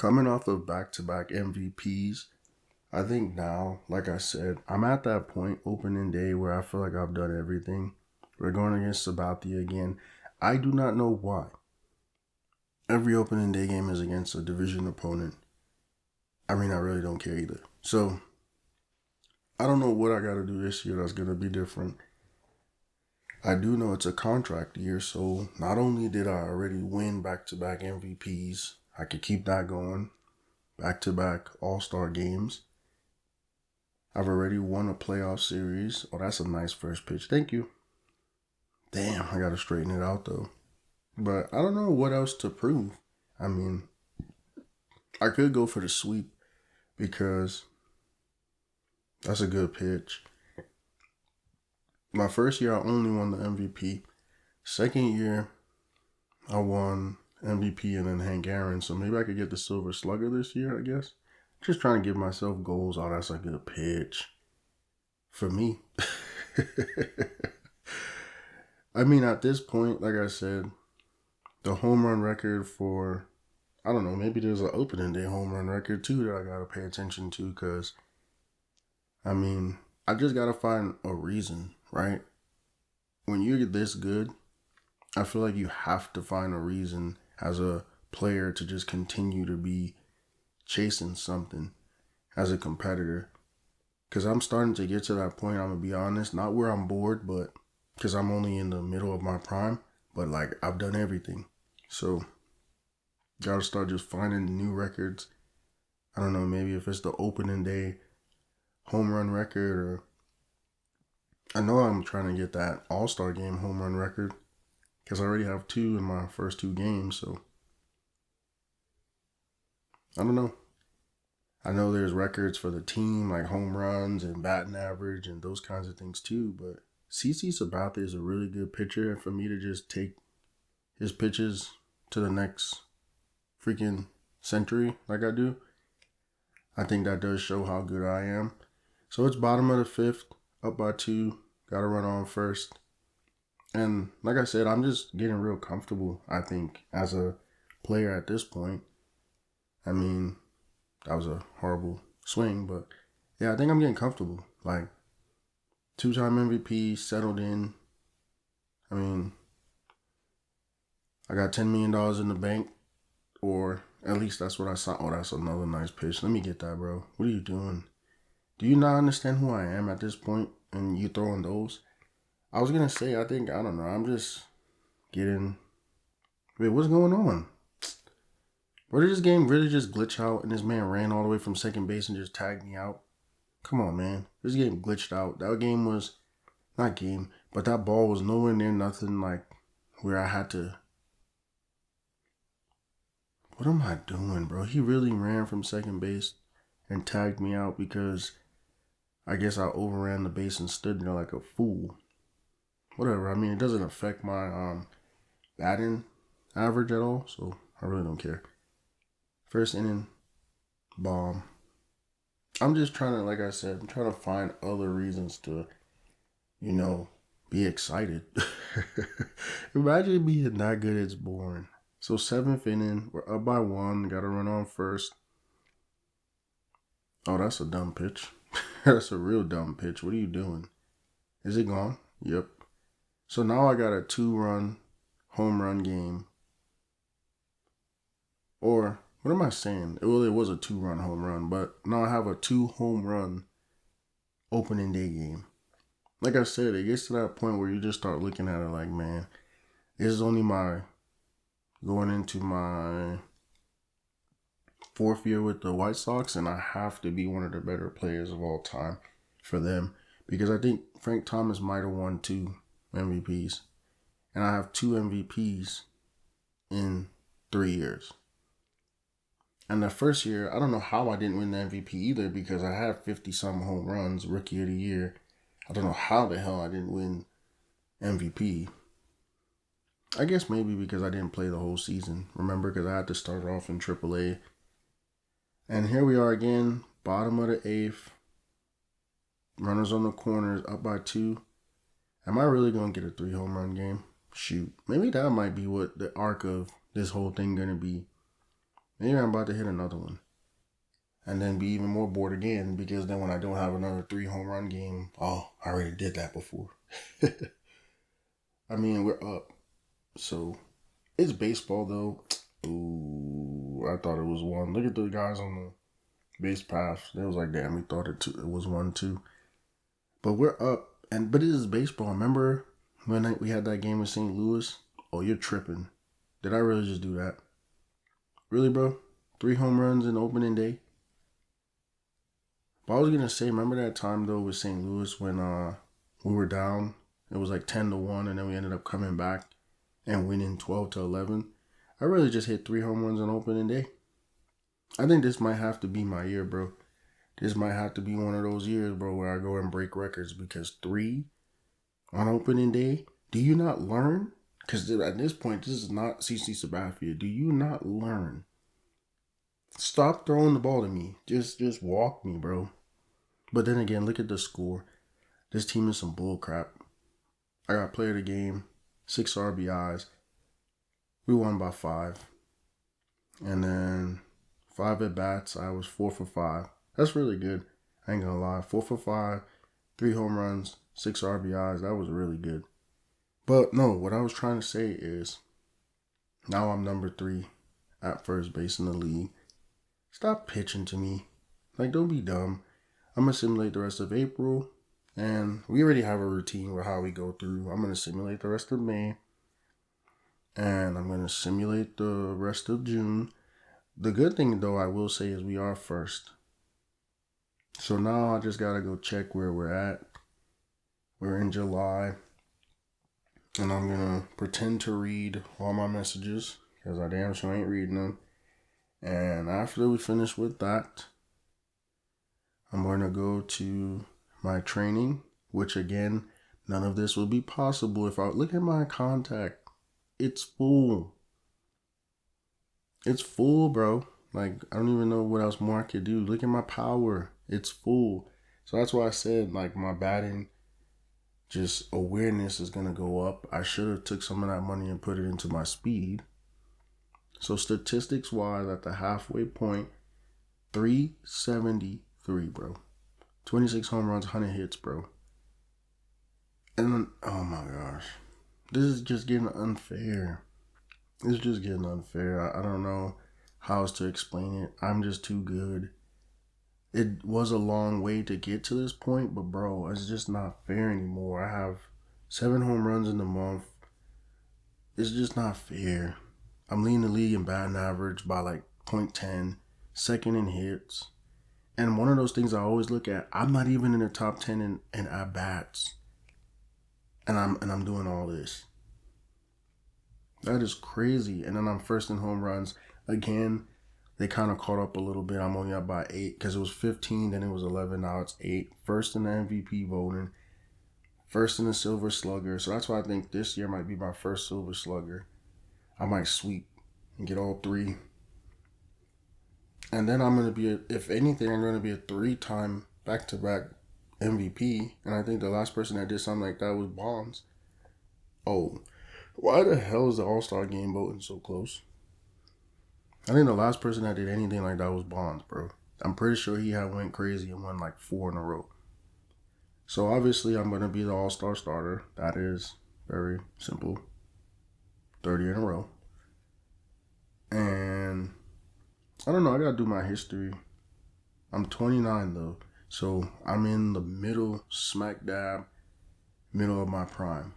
Coming off of back-to-back MVPs, I think now, like I said, I'm at that point opening day where I feel like I've done everything. We're going against Sabathia again. I do not know why. Every opening day game is against a division opponent. I mean, I really don't care either. So, I don't know what I got to do this year that's going to be different. I do know it's a contract year, so not only did I already win back-to-back MVPs, I could keep that going. Back-to-back All-Star games. I've already won a playoff series. Oh, that's a nice first pitch. Thank you. Damn, I got to straighten it out, though. But I don't know what else to prove. I mean, I could go for the sweep because that's a good pitch. My first year, I only won the MVP. Second year, I won MVP and then Hank Aaron. So maybe I could get the Silver Slugger this year, I guess. Just trying to give myself goals. Oh, that's a good pitch. For me. I mean, at this point, like I said, the home run record for, I don't know, maybe there's an opening day home run record too that I got to pay attention to because, I mean, I just got to find a reason, right? When you're this good, I feel like you have to find a reason as a player to just continue to be chasing something as a competitor. Because I'm starting to get to that point, I'm going to be honest, not where I'm bored, but because I'm only in the middle of my prime, but like I've done everything. So, gotta start just finding new records. I don't know, maybe if it's the opening day home run record, or I know I'm trying to get that All-Star game home run record because I already have 2 in my first 2 games. So, I don't know. I know there's records for the team, like home runs and batting average and those kinds of things too, but CC Sabathia is a really good pitcher, and for me to just take his pitches to the next freaking century like I do, I think that does show how good I am. So it's bottom of the 5th, up by 2, got to run on first. And like I said, I'm just getting real comfortable, I think, as a player at this point. I mean, that was a horrible swing, but yeah, I think I'm getting comfortable. Like, 2-time MVP, settled in. I mean, I got $10 million in the bank, or at least that's what I saw. Oh, that's another nice pitch. Let me get that, bro. What are you doing? Do you not understand who I am at this point and you throwing those? I was going to say, I don't know. I'm just getting... Wait, what's going on? Where did this game really just glitch out and this man ran all the way from second base and just tagged me out? Come on, man. This game glitched out. That game was... Not game, but that ball was nowhere near nothing like where I had to... What am I doing, bro? He really ran from second base and tagged me out because I guess I overran the base and stood there like a fool. Whatever. I mean, it doesn't affect my batting average at all, so I really don't care. First inning, bomb. I'm just trying to, like I said, I'm trying to find other reasons to, be excited. Imagine being that good, it's boring. So 7th inning, we're up by 1, got to run on first. Oh, that's a dumb pitch. That's a real dumb pitch. What are you doing? Is it gone? Yep. So now I got a 2-run home run game. Or, what am I saying? Well, it was a 2-run home run, but now I have a 2-home run opening day game. Like I said, it gets to that point where you just start looking at it like, man, this is only going into my 4th year with the White Sox, and I have to be one of the better players of all time for them. Because I think Frank Thomas might have won 2 MVPs. And I have 2 MVPs in 3 years. And the first year, I don't know how I didn't win the MVP either because I had 50-some home runs, rookie of the year. I don't know how the hell I didn't win MVP. I guess maybe because I didn't play the whole season. Remember, because I had to start off in AAA. And here we are again, bottom of the 8th. Runners on the corners, up by 2. Am I really going to get a 3-home run game? Shoot. Maybe that might be what the arc of this whole thing going to be. maybe I'm about to hit another one. And then be even more bored again, because then when I don't have another 3 home run game, oh, I already did that before. I mean, we're up. So, it's baseball though. Ooh, I thought it was 1. Look at the guys on the base paths. They was like, damn, we thought it was 1-2. But we're up. But it is baseball. Remember when we had that game with St. Louis? Oh, you're tripping. Did I really just do that? Really, bro? 3 home runs in opening day? But I was going to say, remember that time, though, with St. Louis when we were down? It was like 10-1, and then we ended up coming back and winning 12-11. I really just hit 3 home runs on opening day. I think this might have to be my year, bro. This might have to be one of those years, bro, where I go and break records, because 3 on opening day, do you not learn? Because at this point, this is not CC Sabathia. Do you not learn? Stop throwing the ball to me. Just walk me, bro. But then again, look at the score. This team is some bull crap. I got player of the game, 6 RBIs. We won by 5. And then 5 at bats. I was 4 for 5. That's really good. I ain't gonna lie. 4 for 5, 3 home runs, 6 RBIs. That was really good. But no, what I was trying to say is, now I'm number 3 at first base in the league. Stop pitching to me. Like, don't be dumb. I'm going to simulate the rest of April. And we already have a routine with how we go through. I'm going to simulate the rest of May. And I'm going to simulate the rest of June. The good thing, though, I will say, is we are first. So now I just got to go check where we're at. We're in July. And I'm going to pretend to read all my messages, because I damn sure ain't reading them. And after we finish with that, I'm going to go to my training, which again, none of this would be possible if I look at my contact. It's full. It's full, bro. Like, I don't even know what else more I could do. Look at my power. It's full. So that's why I said, like, my batting just awareness is going to go up. I should have took some of that money and put it into my speed. So statistics wise, at the halfway point, 373, bro. 26 home runs, 100 hits, bro. And then, oh my gosh. This is just getting unfair. It's just getting unfair. I don't know how else to explain it. I'm just too good. It was a long way to get to this point, but bro, it's just not fair anymore. I have 7 home runs in the month. It's just not fair. I'm leading the league in batting average by like 0.10, second in hits. And one of those things I always look at, I'm not even in the top 10 in at bats. And I'm doing all this. That is crazy. And then I'm first in home runs. Again, they kind of caught up a little bit. I'm only up by 8, because it was 15, then it was 11, now it's 8. First in the MVP voting. First in the Silver Slugger. So that's why I think this year might be my first Silver Slugger. I might sweep and get all 3. And then I'm going to be, if anything, I'm going to be a 3-time back-to-back MVP. And I think the last person that did something like that was Bonds. Oh, why the hell is the All-Star game voting so close? I think the last person that did anything like that was Bonds, bro. I'm pretty sure he had went crazy and won like 4 in a row. So obviously I'm going to be the All-Star starter. That is very simple. 30 in a row. And I don't know, I gotta do my history. I'm 29 though, so I'm in the middle, smack dab, middle of my prime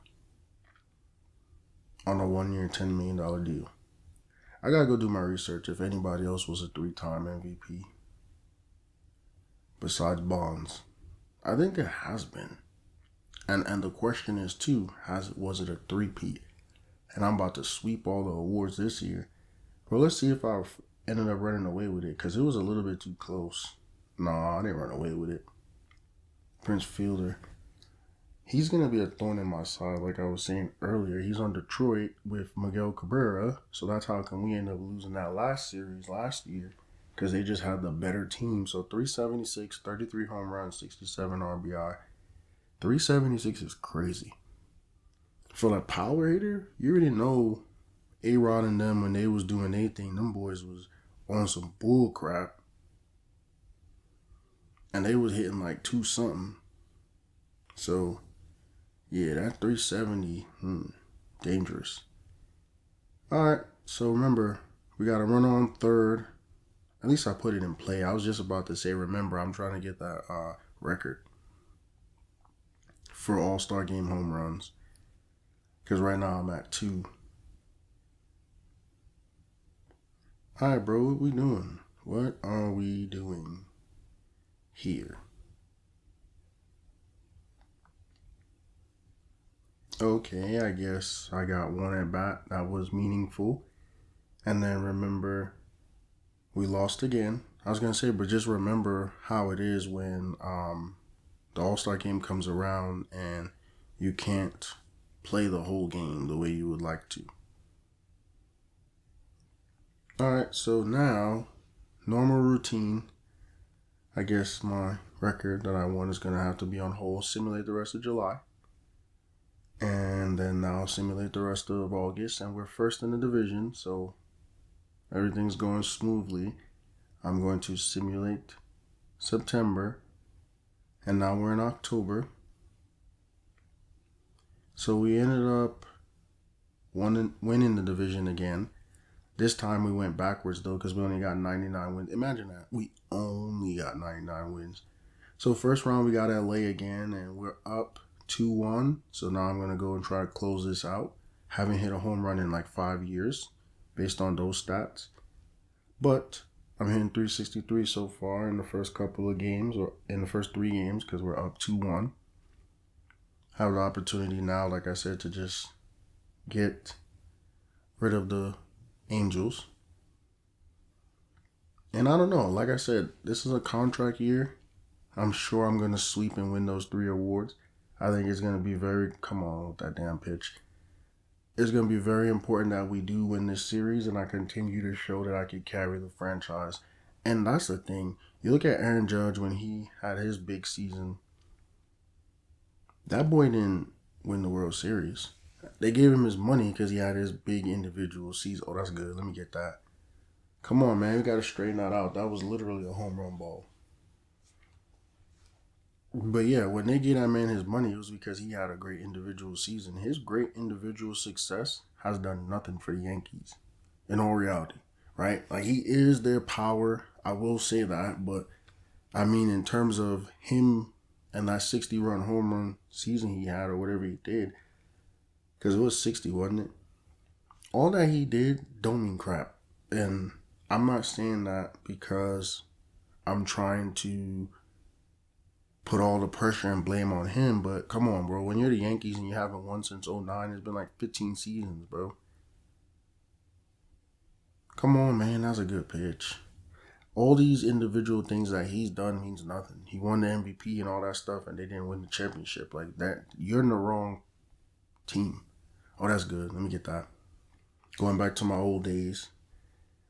on a 1-year, $10 million deal. I gotta go do my research if anybody else was a 3-time MVP besides Bonds. I think there has been. And the question is too, was it a 3-peat? And I'm about to sweep all the awards this year. Well, let's see if I ended up running away with it, because it was a little bit too close. Nah, I didn't run away with it. Prince Fielder. He's going to be a thorn in my side, like I was saying earlier. He's on Detroit with Miguel Cabrera, so that's how come we ended up losing that last series last year, because they just had the better team. So 376, 33 home runs, 67 RBI. 376 is crazy. For a power hitter, you already know A-Rod and them, when they was doing their thing, them boys was on some bull crap. And they was hitting like 2 something. So, yeah, that 370, dangerous. All right, so remember, we got a runner on third. At least I put it in play. I was just about to say, remember, I'm trying to get that record for All-Star Game home runs. Because right now I'm at 2. All right, bro, what we doing? What are we doing here? Okay, I guess I got one at bat that was meaningful. And then remember, we lost again. I was going to say, but just remember how it is when the All-Star game comes around and you can't play the whole game the way you would like to. All right, so now, normal routine. I guess my record that I want is going to have to be on hold, simulate the rest of July. And then now simulate the rest of August. And we're first in the division, so everything's going smoothly. I'm going to simulate September. And now we're in October. So we ended up winning the division again. This time we went backwards, though, because we only got 99 wins. Imagine that. We only got 99 wins. So first round, we got LA again, and we're up 2-1. So now I'm going to go and try to close this out. Haven't hit a home run in like 5 years based on those stats. But I'm hitting 363 so far in the first couple of games, or in the first 3 games, because we're up 2-1. Have the opportunity now, like I said, to just get rid of the Angels. And I don't know, like I said, this is a contract year. I'm sure I'm going to sweep and win those 3 awards. I think it's going to be come on with that damn pitch. It's going to be very important that we do win this series and I continue to show that I can carry the franchise. And that's the thing. You look at Aaron Judge when he had his big season. That boy didn't win the World Series. They gave him his money because he had his big individual season. Oh, that's good. Let me get that. Come on, man. We got to straighten that out. That was literally a home run ball. But yeah, when they gave that man his money, it was because he had a great individual season. His great individual success has done nothing for the Yankees, in all reality, right? Like, he is their power. I will say that. But, I mean, in terms of him and that 60-run home run season he had or whatever he did, because it was 60, wasn't it? All that he did don't mean crap. And I'm not saying that because I'm trying to put all the pressure and blame on him. But come on, bro. When you're the Yankees and you haven't won since 2009, it's been like 15 seasons, bro. Come on, man. That's a good pitch. All these individual things that he's done means nothing. He won the MVP and all that stuff, and they didn't win the championship. Like that, you're in the wrong team. Oh, that's good. Let me get that. Going back to my old days.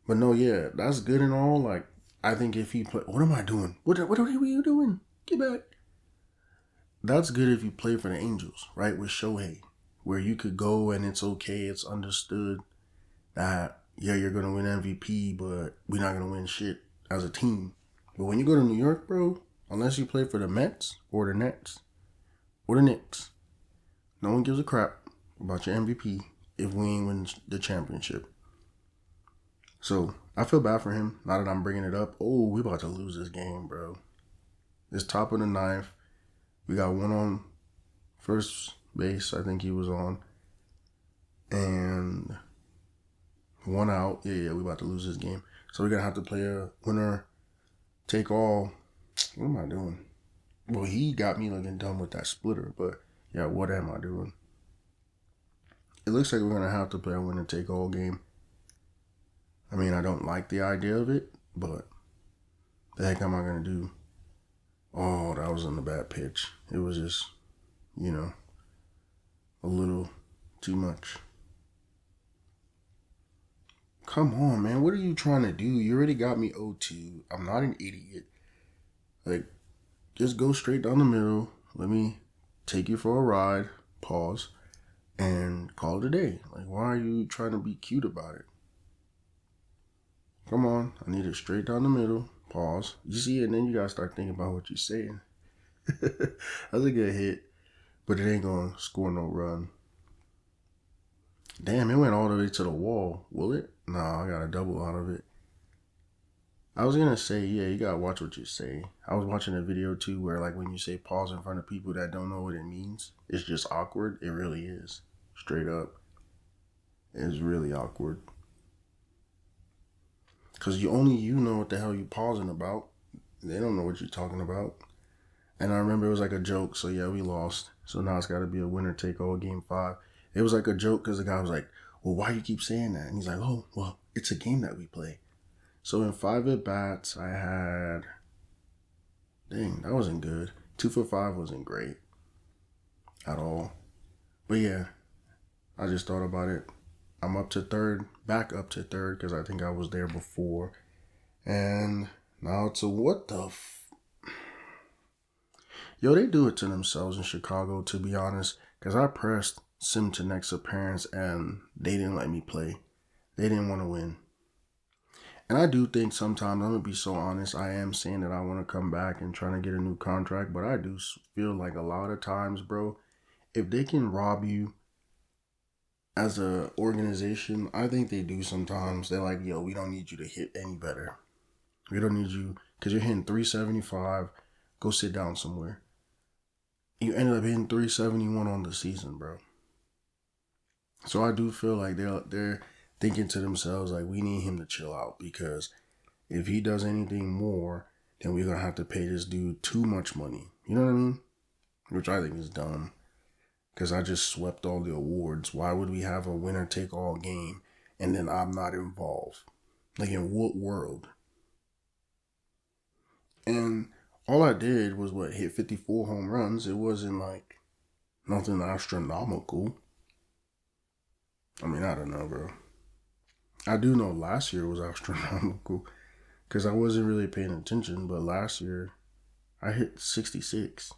But no, yeah, that's good and all. Like, I think if he play... What am I doing? What are you doing? Get back. That's good if you play for the Angels, right? With Shohei. Where you could go and it's okay. It's understood that, yeah, you're going to win MVP, but we're not going to win shit as a team. But when you go to New York, bro, unless you play for the Mets or the Nets or the Knicks, no one gives a crap about your MVP if we ain't win the championship. So, I feel bad for him, now that I'm bringing it up. Oh, we about to lose this game, bro. It's top of the 9th. We got one on first base, I think he was on. And one out. Yeah, we about to lose this game. So, we're going to have to play a winner take all. What am I doing? Well, he got me looking dumb with that splitter, but yeah, what am I doing? It looks like we're going to have to play a winner-take-all game. I mean, I don't like the idea of it, but the heck am I going to do? Oh, that was in the bad pitch. It was just, a little too much. Come on, man. What are you trying to do? You already got me 0-2. I'm not an idiot. Like, just go straight down the middle. Let me take you for a ride. Pause. And call it a day. Like, why are you trying to be cute about it? Come on. I need it straight down the middle. Pause. You see it, and then you gotta start thinking about what you're saying. That's a good hit, but it ain't gonna score no run. Damn, it went all the way to the wall. Will it? Nah, I got a double out of it. I was gonna say, yeah, you gotta watch what you say. I was watching a video too where, like, when you say pause in front of people that don't know what it means, it's just awkward. It really is. Straight up. It's really awkward. Because you know what the hell you pausing about. They don't know what you're talking about. And I remember it was like a joke. So, yeah, we lost. So now it's got to be a winner take all game 5. It was like a joke because the guy was like, well, why you keep saying that? And he's like, oh, well, it's a game that we play. So in 5 at-bats, I had... Dang, that wasn't good. 2 for 5 wasn't great at all. But yeah, I just thought about it. I'm up to third, back up to third because I think I was there before. And now it's a what the Yo, they do it to themselves in Chicago, to be honest, because I pressed Sim to next appearance and they didn't let me play. They didn't want to win. And I do think sometimes, I'm going to be so honest, I am saying that I want to come back and trying to get a new contract, but I do feel like a lot of times, bro, if they can rob you as a organization, I think they do sometimes. They're like, yo, we don't need you to hit any better. We don't need you, because you're hitting 375, go sit down somewhere. You ended up hitting 371 on the season, bro. So I do feel like they're thinking to themselves, like, we need him to chill out, because if he does anything more, then we're going to have to pay this dude too much money. You know what I mean? Which I think is dumb, because I just swept all the awards. Why would we have a winner-take-all game and then I'm not involved? Like, in what world? And all I did was, hit 54 home runs. It wasn't, like, nothing astronomical. I mean, I don't know, bro. I do know last year was astronomical because I wasn't really paying attention, but last year I hit 66.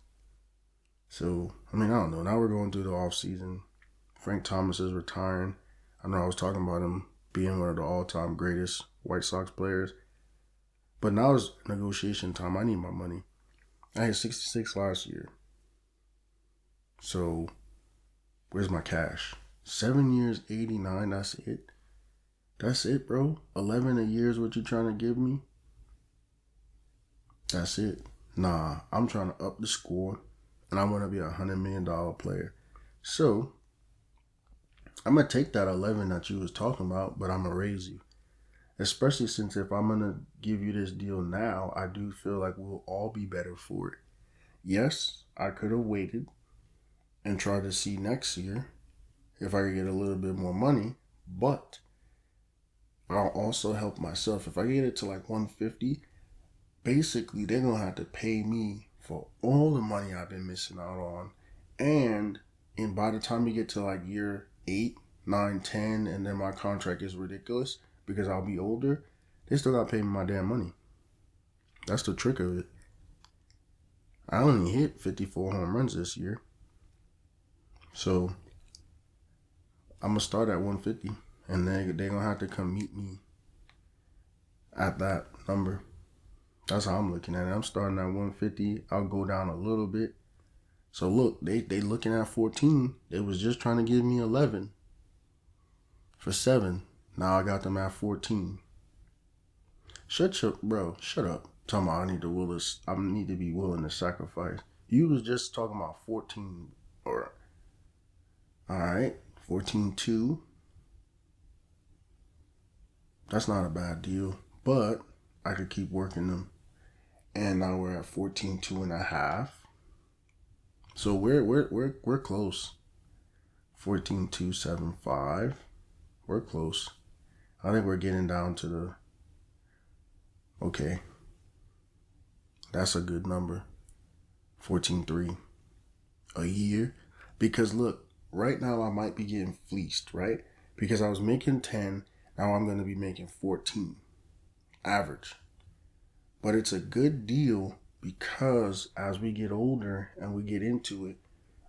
So, I mean, I don't know. Now we're going through the off season. Frank Thomas is retiring. I know I was talking about him being one of the all-time greatest White Sox players. But now it's negotiation time. I need my money. I hit 66 last year. So, where's my cash? 7 years, 89, that's it. That's it, bro. 11 a year is what you're trying to give me? That's it. Nah, I'm trying to up the score, and I want to be a $100 million player. So, I'm going to take that 11 that you was talking about, but I'm going to raise you. Especially since if I'm going to give you this deal now, I do feel like we'll all be better for it. Yes, I could have waited and tried to see next year if I could get a little bit more money, but I'll also help myself. If I get it to like 150, basically they're going to have to pay me for all the money I've been missing out on. And by the time we get to like year 8, 9, 10, and then my contract is ridiculous because I'll be older, they still got to pay me my damn money. That's the trick of it. I only hit 54 home runs this year. So I'm going to start at 150. And they're going to have to come meet me at that number. That's how I'm looking at it. I'm starting at 150. I'll go down a little bit. So look, they looking at 14. They was just trying to give me 11 for 7. Now I got them at 14. Shut up. Talking about I need to be willing to sacrifice. You was just talking about 14 or alright, 14-2. That's not a bad deal, but I could keep working them. And now we're at 14.5. So we're close. 14.275. We're close. I think we're getting down to the okay. That's a good number. 14.3 a year. Because look, right now I might be getting fleeced, right? Because I was making 10, now I'm going to be making 14 average. But it's a good deal because as we get older and we get into it,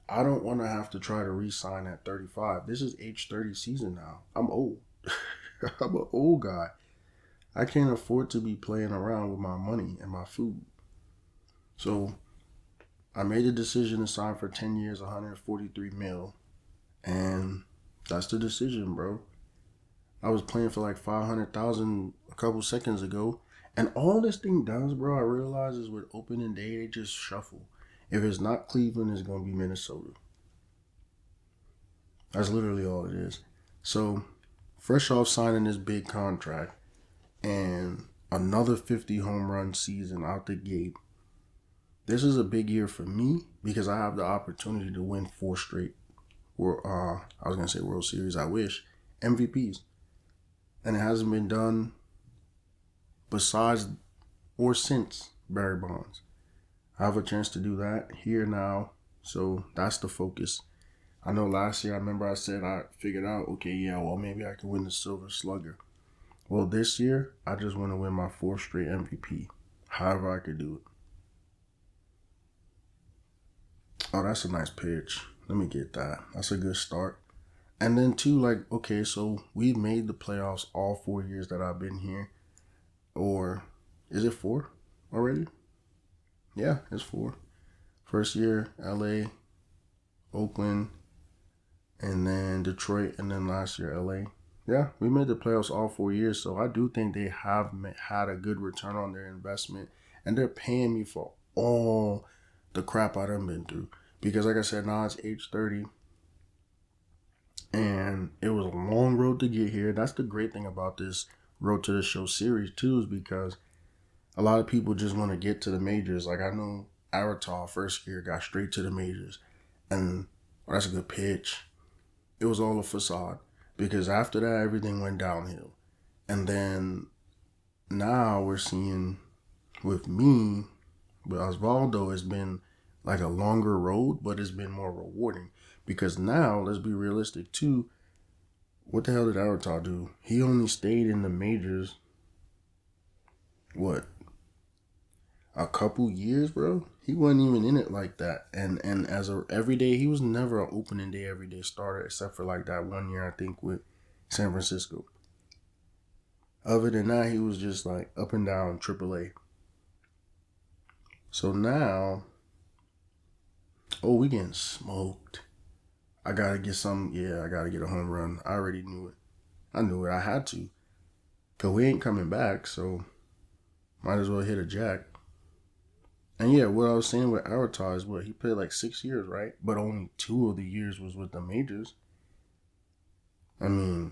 I don't want to have to try to re-sign at 35. This is age 30 season now. I'm old. I'm an old guy. I can't afford to be playing around with my money and my food. So I made the decision to sign for 10 years, 143 mil. And that's the decision, bro. I was playing for like 500,000 a couple seconds ago. And all this thing does, bro, I realize is with opening day, they just shuffle. If it's not Cleveland, it's going to be Minnesota. That's literally all it is. So, fresh off signing this big contract and another 50 home run season out the gate, this is a big year for me because I have the opportunity to win 4 straight, I was going to say World Series, I wish, MVPs. And it hasn't been done besides or since Barry Bonds. I have a chance to do that here now, so that's the focus. I know last year, I remember I said I figured out, okay, yeah, well, maybe I can win the Silver Slugger. Well, this year, I just want to win my 4th straight MVP, however I could do it. Oh, that's a nice pitch. Let me get that. That's a good start. And then, too, like, okay, so we've made the playoffs all 4 years that I've been here. Or is it 4 already? Yeah, it's 4. First year, LA, Oakland, and then Detroit, and then last year, LA. Yeah, we made the playoffs all 4 years, so I do think they have had a good return on their investment, and they're paying me for all the crap I done been through. Because like I said, now it's age 30, and it was a long road to get here. That's the great thing about this Road to the Show series, too, is because a lot of people just want to get to the majors. Like, I know Aratal first year got straight to the majors, and that's a good pitch. It was all a facade because after that, everything went downhill. And then now we're seeing with me, with Osvaldo, it's been like a longer road, but it's been more rewarding because now, let's be realistic too, what the hell did Aratal do? He only stayed in the majors, what, a couple years, bro? He wasn't even in it like that. And as a everyday, he was never an opening day everyday starter except for like that 1 year, I think, with San Francisco. Other than that, he was just like up and down AAA. So now, we getting smoked. I gotta get I gotta get a home run. I already knew it. I knew it. I had to. Because we ain't coming back, so might as well hit a jack. And yeah, what I was saying with Aratar is he played like 6 years, right? But only 2 of the years was with the majors. I mean,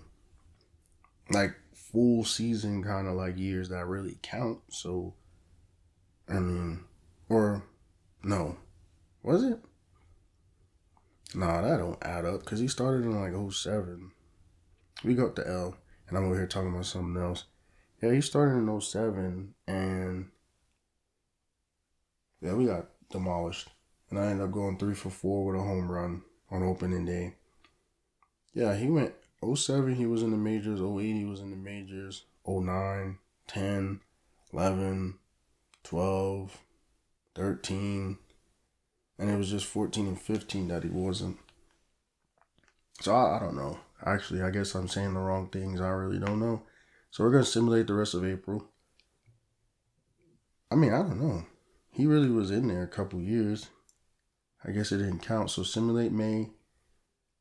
like full season kind of like years that really count. So, I mean, or no, was it? Nah, that don't add up because he started in like 07. We got the L, and I'm over here talking about something else. Yeah, he started in 07, and yeah, we got demolished. And I ended up going 3 for 4 with a home run on opening day. Yeah, he went 07, he was in the majors. 08, he was in the majors. 09, 10, 11, 12, 13. And it was just 14 and 15 that he wasn't. So I don't know. Actually, I guess I'm saying the wrong things. I really don't know. So we're going to simulate the rest of April. I mean, I don't know. He really was in there a couple years. I guess it didn't count. So simulate May,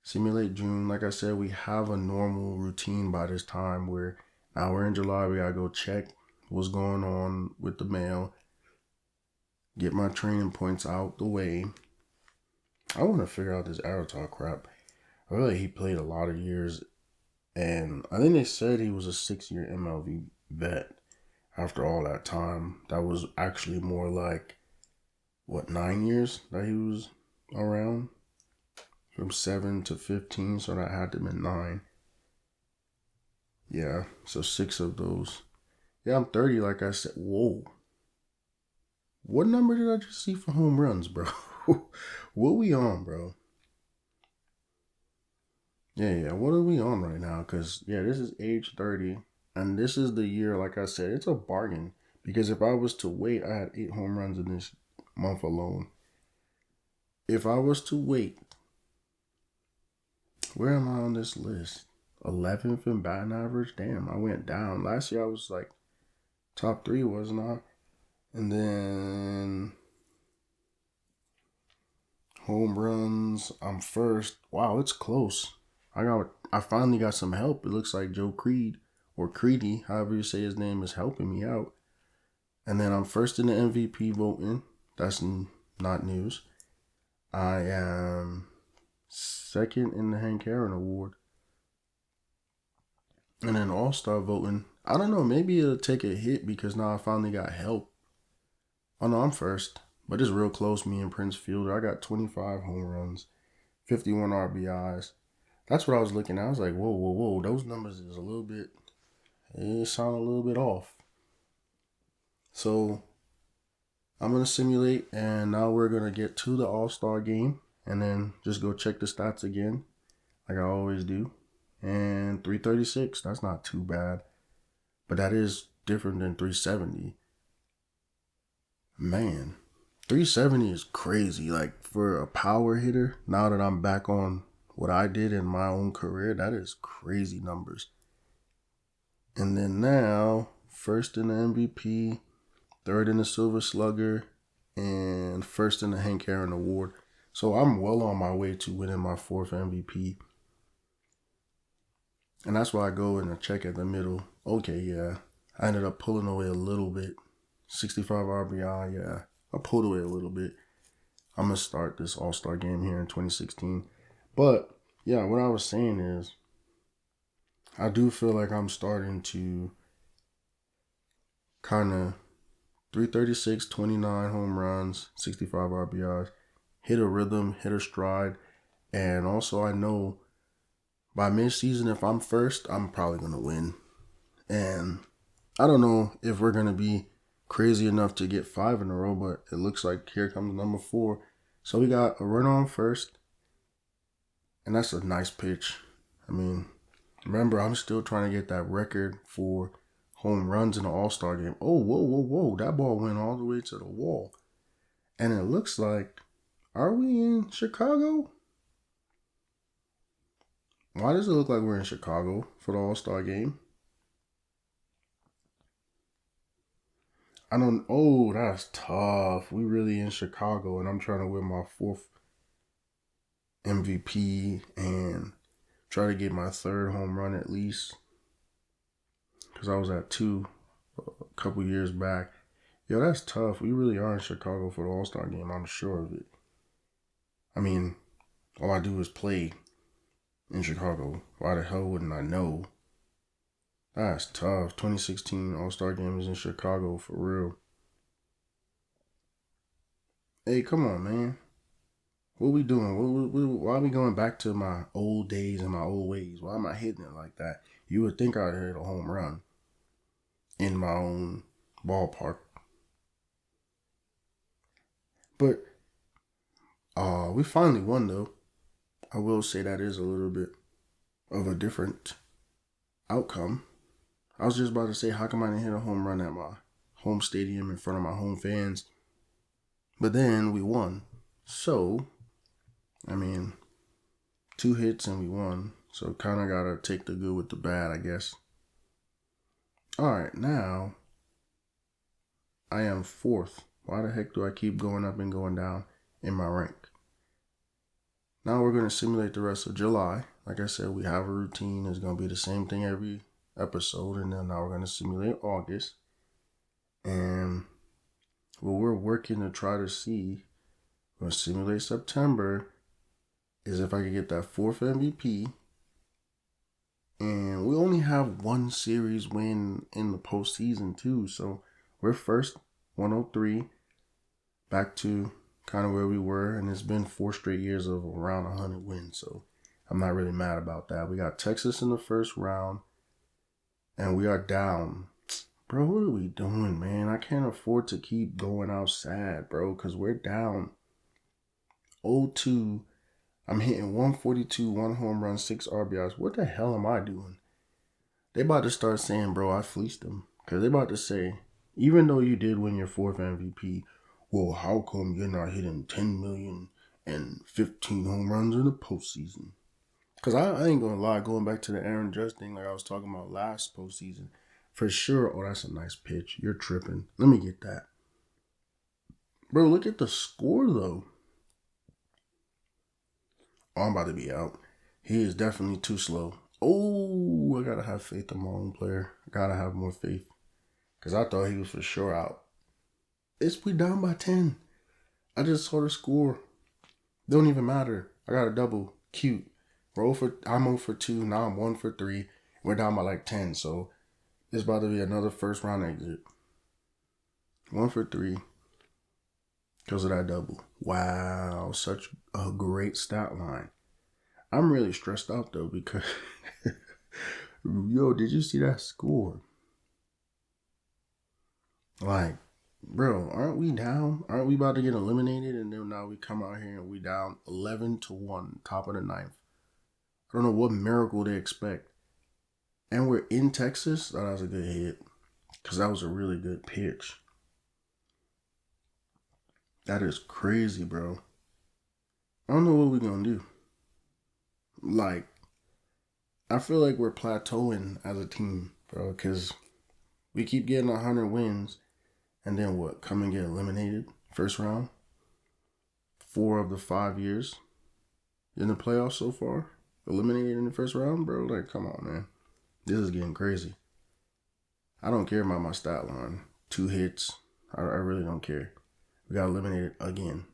simulate June. Like I said, we have a normal routine by this time where now we're in July. We got to go check what's going on with the mail. Get my training points out the way. I want to figure out this Aratal crap. Really, he played a lot of years. And I think they said he was a 6-year MLB vet after all that time. That was actually more like, 9 years that he was around? From 7 to 15, so that had to be 9. Yeah, so 6 of those. Yeah, I'm 30, like I said. Whoa. What number did I just see for home runs, bro? What we on, bro? Yeah, what are we on right now? Because, yeah, this is age 30, and this is the year, like I said, it's a bargain. Because if I was to wait, I had 8 home runs in this month alone. If I was to wait, where am I on this list? 11th in batting average? Damn, I went down. Last year I was like Top 3, wasn't I? And then home runs, I'm first. Wow, it's close. I finally got some help. It looks like Joe Creed or Creedy, however you say his name, is helping me out. And then I'm first in the MVP voting. That's not news. I am second in the Hank Aaron Award. And then All-Star voting, I don't know, maybe it'll take a hit because now I finally got help. Oh no, I'm first. But it's real close, me and Prince Fielder. I got 25 home runs, 51 RBIs. That's what I was looking at. I was like, whoa. Those numbers is it sound a little bit off. So I'm going to simulate, and now we're going to get to the All-Star game and then just go check the stats again like I always do. And 336, that's not too bad. But that is different than 370. Man, 370 is crazy. Like, for a power hitter, now that I'm back on what I did in my own career, that is crazy numbers. And then now, first in the MVP, third in the Silver Slugger, and first in the Hank Aaron Award. So I'm well on my way to winning my 4th MVP. And that's why I go in and check at the middle. Okay, yeah. I ended up pulling away a little bit. 65 RBI, yeah. I pulled away a little bit. I'm going to start this All-Star game here in 2016. But, yeah, what I was saying is, I do feel like I'm starting to kind of 336, 29 home runs, 65 RBIs, hit a rhythm, hit a stride. And also I know by mid-season, if I'm first, I'm probably going to win. And I don't know if we're going to be crazy enough to get 5 in a row, but it looks like here comes number 4. So we got a run on first. And that's a nice pitch. I mean, remember, I'm still trying to get that record for home runs in the All-Star game. Oh, whoa. That ball went all the way to the wall. And it looks like, are we in Chicago? Why does it look like we're in Chicago for the All-Star game? Oh, that's tough. We really in Chicago, and I'm trying to win my 4th MVP and try to get my 3rd home run at least. Because I was at 2 a couple years back. Yo, that's tough. We really are in Chicago for the All-Star game. I'm sure of it. I mean, all I do is play in Chicago. Why the hell wouldn't I know? That's tough. 2016 All-Star game is in Chicago for real. Hey, come on, man. What we doing? Why are we going back to my old days and my old ways? Why am I hitting it like that? You would think I'd hit a home run in my own ballpark. But we finally won, though. I will say that is a little bit of a different outcome. I was just about to say, how come I didn't hit a home run at my home stadium in front of my home fans? But then we won. So, I mean, 2 hits and we won. So kind of got to take the good with the bad, I guess. All right, now I am 4th. Why the heck do I keep going up and going down in my rank? Now we're going to simulate the rest of July. Like I said, we have a routine. It's going to be the same thing every episode. And then now we're going to simulate August. And what we're working to try to see, we're going to simulate September, is if I can get that 4th MVP. And we only have 1 series win in the postseason too. So we're first, 103, back to kind of where we were. And it's been 4 straight years of around 100 wins. So I'm not really mad about that. We got Texas in the first round. And we are down. Bro, what are we doing, man? I can't afford to keep going out sad, bro, because we're down 0-2. I'm hitting 142, 1 home run, 6 RBIs. What the hell am I doing? They about to start saying, bro, I fleeced them. Because they about to say, even though you did win your 4th MVP, well, how come you're not hitting 10 million and 15 home runs in the postseason? Because I ain't going to lie, going back to the Aaron Judge thing like I was talking about last postseason, For sure. Oh, that's a nice pitch. You're tripping. Let me get that. Bro, look at the score, though. Oh, I'm about to be out. He is definitely too slow. Oh, I gotta have faith in my own player. I gotta have more faith. Because I thought he was for sure out. We down by 10. I just saw the score. Don't even matter. I got a double. Cute. I'm 0 for 2. Now I'm 1 for 3. We're down by like 10. So it's about to be another first round exit. 1 for 3. Because of that double. Wow. Such a great stat line. I'm really stressed out though because yo, did you see that score? Like, bro, aren't we down? Aren't we about to get eliminated? And then now we come out here and we down 11-1, top of the 9th. I don't know what miracle they expect. And we're in Texas. Oh, that was a good hit. Because that was a really good pitch. That is crazy, bro. I don't know what we're going to do. Like, I feel like we're plateauing as a team, bro. Because we keep getting 100 wins. And then what? Come and get eliminated first round? 4 of the 5 years in the playoffs so far. Eliminated in the first round, bro. Like, come on, man. This is getting crazy. I don't care about my stat line. 2 hits. I really don't care. We got eliminated again.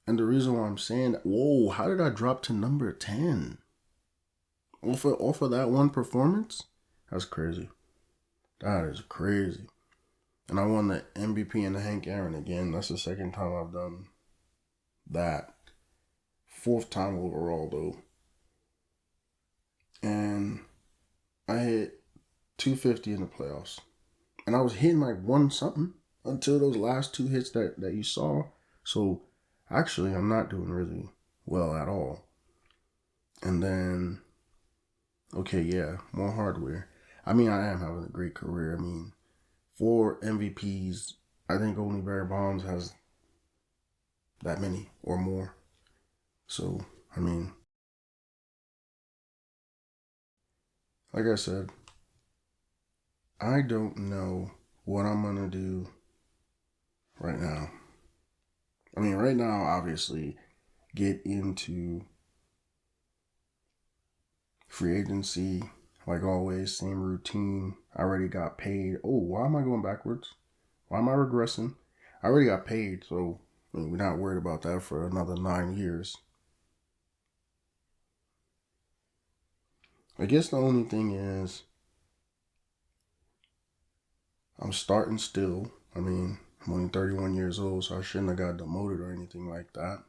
And the reason why I'm saying that, whoa, how did I drop to number 10? Off of that one performance? That's crazy. That is crazy. And I won the MVP and the Hank Aaron again. That's the second time I've done that. 4th time overall, though. And I hit 250 in the playoffs. And I was hitting like 1 something until those last 2 hits that you saw. So, actually, I'm not doing really well at all. And then, okay, yeah, more hardware. I mean, I am having a great career. I mean, 4 MVPs. I think only Barry Bonds has that many or more. So, I mean, like I said, I don't know what I'm going to do right now. I mean, right now, obviously, get into free agency. Like always, same routine. I already got paid. Oh, why am I going backwards? Why am I regressing? I already got paid, so I mean, we're not worried about that for another 9 years. I guess the only thing is I'm starting still. I mean, I'm only 31 years old, so I shouldn't have got demoted or anything like that.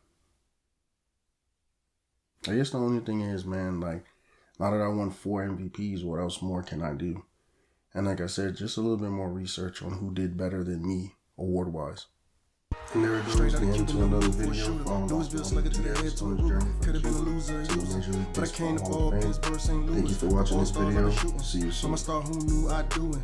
I guess the only thing is, man, like, now that I won 4 MVPs, what else more can I do? And like I said, just a little bit more research on who did better than me, award-wise. And there it goes again to another video. Thank you for watching this video. See you soon.